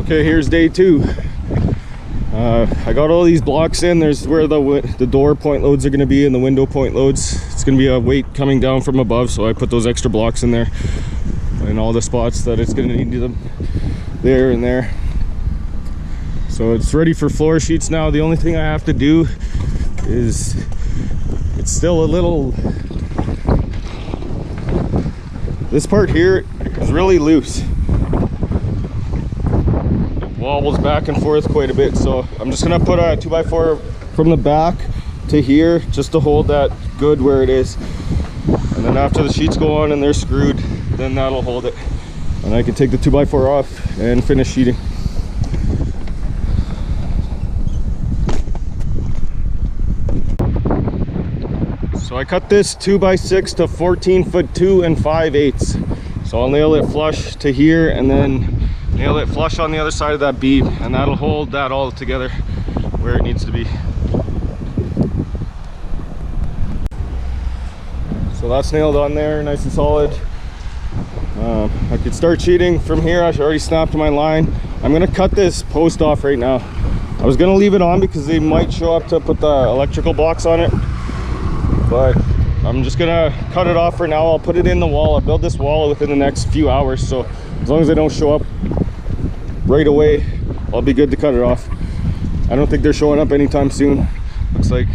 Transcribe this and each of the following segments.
Okay, here's day 2. I got all these blocks in. There's where the door point loads are going to be and the window point loads. It's going to be a weight coming down from above, so I put those extra blocks in there in all the spots that it's going to need them, there and there. So it's ready for floor sheets now. The only thing I have to do is, it's still a little, this part here is really loose. It wobbles back and forth quite a bit, so I'm just gonna put a 2x4 from the back to here just to hold that good where it is, and then after the sheets go on and they're screwed, then that'll hold it, and I can take the 2x4 off and finish sheeting. So I cut this 2x6 to 14'2" 5/8. So I'll nail it flush to here and then nail it flush on the other side of that beam, and that'll hold that all together where it needs to be. So that's nailed on there, nice and solid. I could start sheeting from here. I already snapped my line. I'm gonna cut this post off right now. I was gonna leave it on because they might show up to put the electrical blocks on it, but I'm just gonna cut it off for now. I'll put it in the wall. I'll build this wall within the next few hours, so as long as they don't show up right away, I'll be good to cut it off. I don't think they're showing up anytime soon. Looks like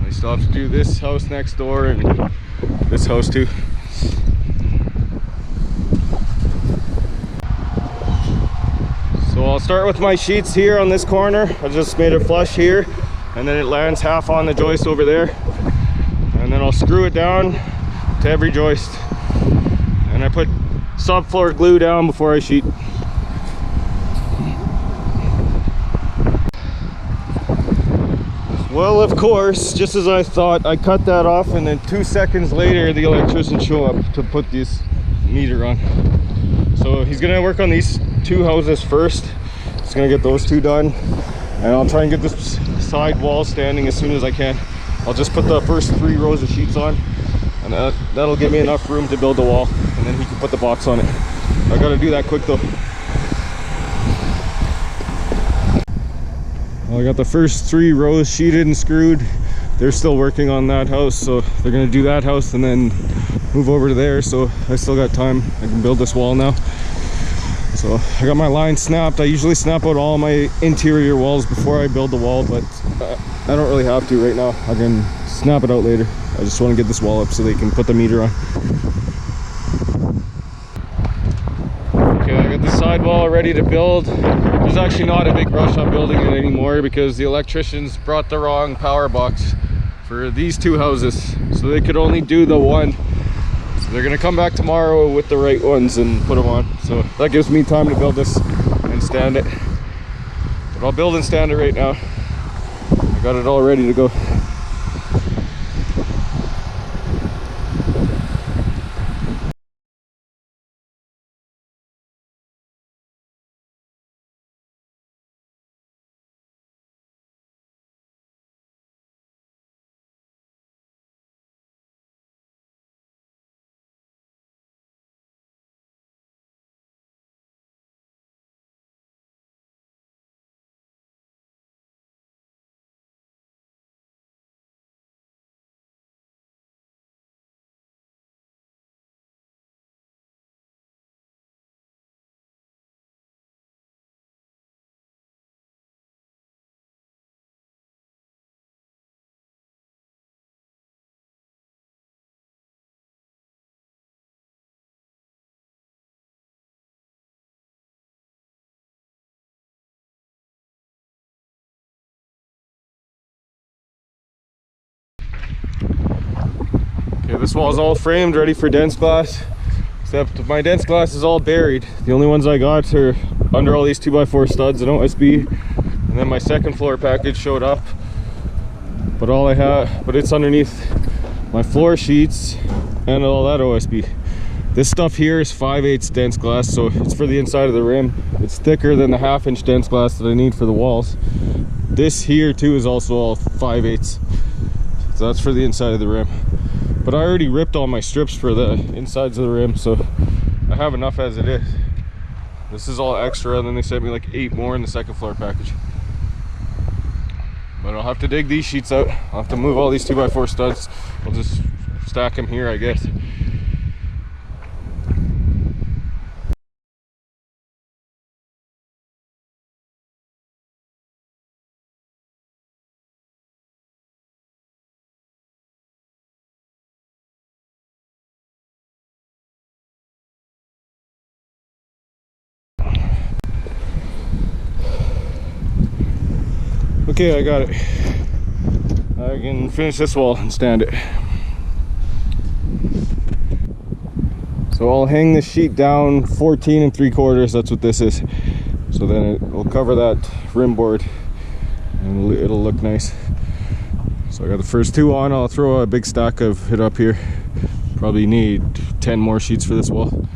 I still have to do this house next door and this house too. So I'll start with my sheets here on this corner. I just made it flush here, and then it lands half on the joist over there, and then I'll screw it down to every joist, and I put subfloor glue down before I sheet. Well, of course, just as I thought, I cut that off, and then 2 seconds later the electrician showed up to put this meter on. So he's gonna work on these 2 houses first. He's gonna get those 2 done, and I'll try and get this side wall standing as soon as I can. I'll just put the first 3 rows of sheets on, and that'll give me enough room to build the wall, and then he can put the box on it. I gotta do that quick though. Well, I got the first 3 rows sheeted and screwed. They're still working on that house, so they're gonna do that house and then move over to there, so I still got time. I can build this wall now. So I got my line snapped. I usually snap out all my interior walls before I build the wall, but I don't really have to right now. I can snap it out later. I just want to get this wall up so they can put the meter on. Okay, I got the side wall ready to build. There's actually not a big rush on building it anymore because the electricians brought the wrong power box for these 2 houses, so they could only do the one. So they're gonna come back tomorrow with the right ones and put them on. So that gives me time to build this and stand it. But I'll build and stand it right now. I got it all ready to go. Okay, this wall's all framed, ready for dense glass, except my dense glass is all buried. The only ones I got are under all these 2x4 studs and OSB, and then my second floor package showed up, but it's underneath my floor sheets and all that OSB. This stuff here is 5/8 dense glass, so it's for the inside of the rim. It's thicker than the 1/2" dense glass that I need for the walls. This here too is also all 5/8, so that's for the inside of the rim. But I already ripped all my strips for the insides of the rim, so I have enough as it is. This is all extra, and then they sent me like 8 more in the second floor package. But I'll have to dig these sheets out. I'll have to move all these 2x4 studs. I'll just stack them here, I guess. Okay, I got it. I can finish this wall and stand it. So I'll hang this sheet down 14 3/4. That's what this is. So then it will cover that rim board and it'll look nice. So I got the first 2 on. I'll throw a big stack of it up here. Probably need 10 more sheets for this wall.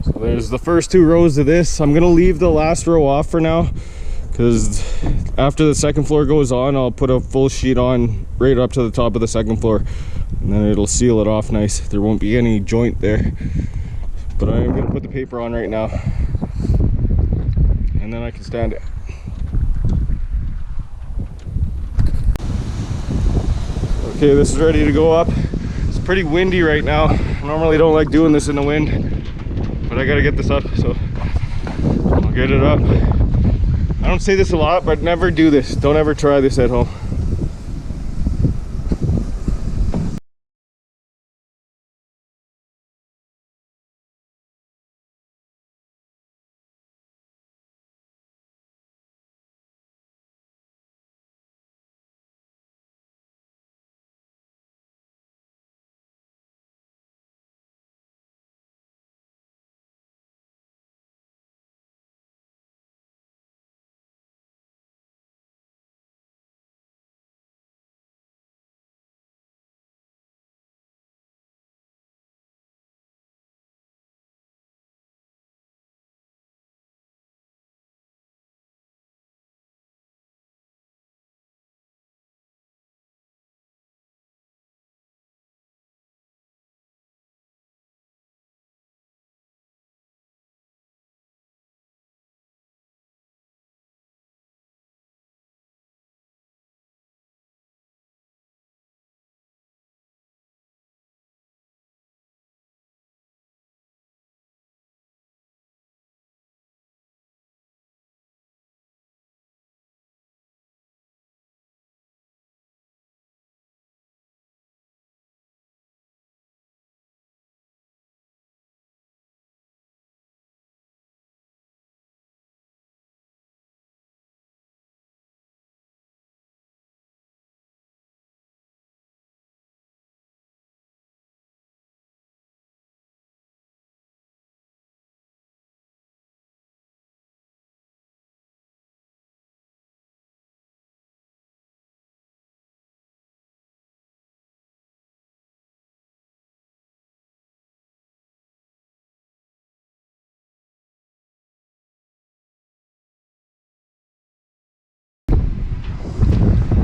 So there's the first 2 rows of this. I'm gonna leave the last row off for now, because after the second floor goes on, I'll put a full sheet on right up to the top of the second floor, and then it'll seal it off nice. There won't be any joint there. But I'm gonna put the paper on right now, and then I can stand it. Okay, this is ready to go up. It's pretty windy right now. I normally don't like doing this in the wind, but I gotta get this up, so I'll get it up. I don't say this a lot, but never do this. Don't ever try this at home.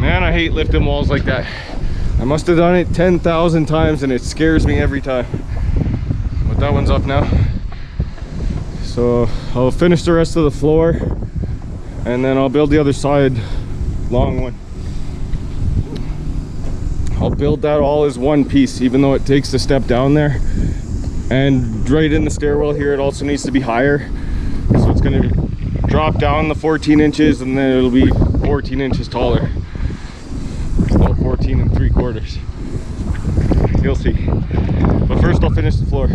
Man, I hate lifting walls like that. I must have done it 10,000 times and it scares me every time. But that one's up now. So I'll finish the rest of the floor and then I'll build the other side, long one. I'll build that all as one piece, even though it takes a step down there. And right in the stairwell here, it also needs to be higher. So it's gonna drop down the 14 inches and then it'll be 14 inches taller. So 14 3/4. You'll see. But first I'll finish the floor.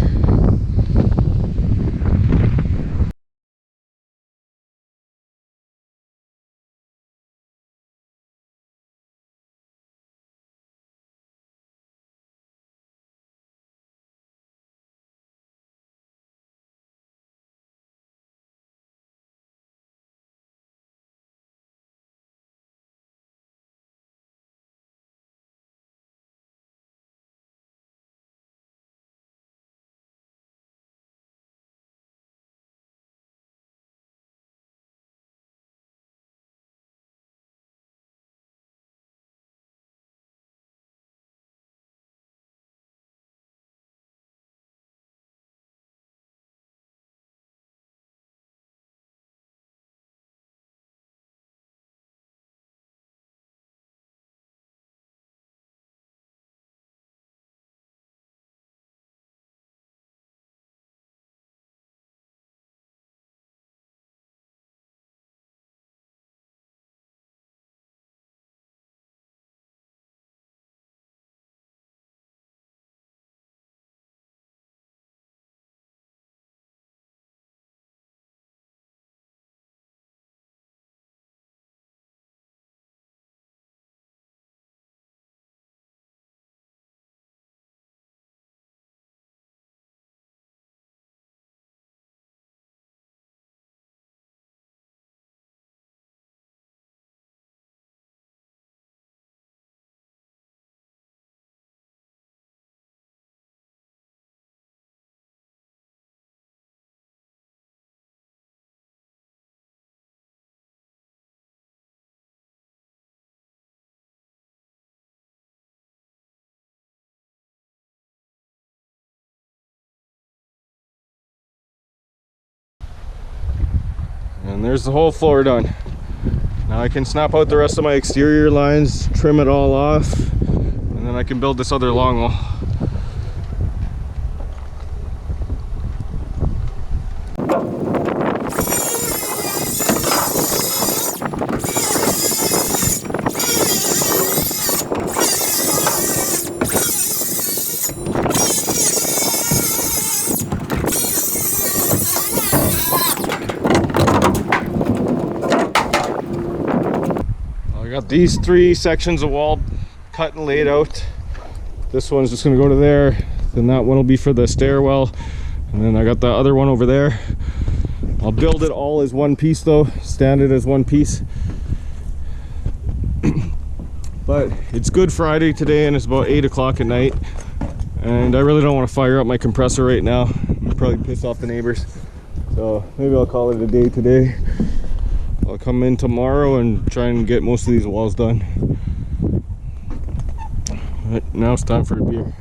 And there's the whole floor done. Now I can snap out the rest of my exterior lines, trim it all off, and then I can build this other long wall. I got these 3 sections of wall cut and laid out. This one's just gonna go to there, then that one will be for the stairwell, and then I got the other one over there. I'll build it all as one piece though, stand it as one piece. But it's Good Friday today and it's about 8 o'clock at night, and I really don't want to fire up my compressor right now. I'll probably piss off the neighbors, so maybe I'll call it a day today. I'll come in tomorrow and try and get most of these walls done. But now it's time for a beer.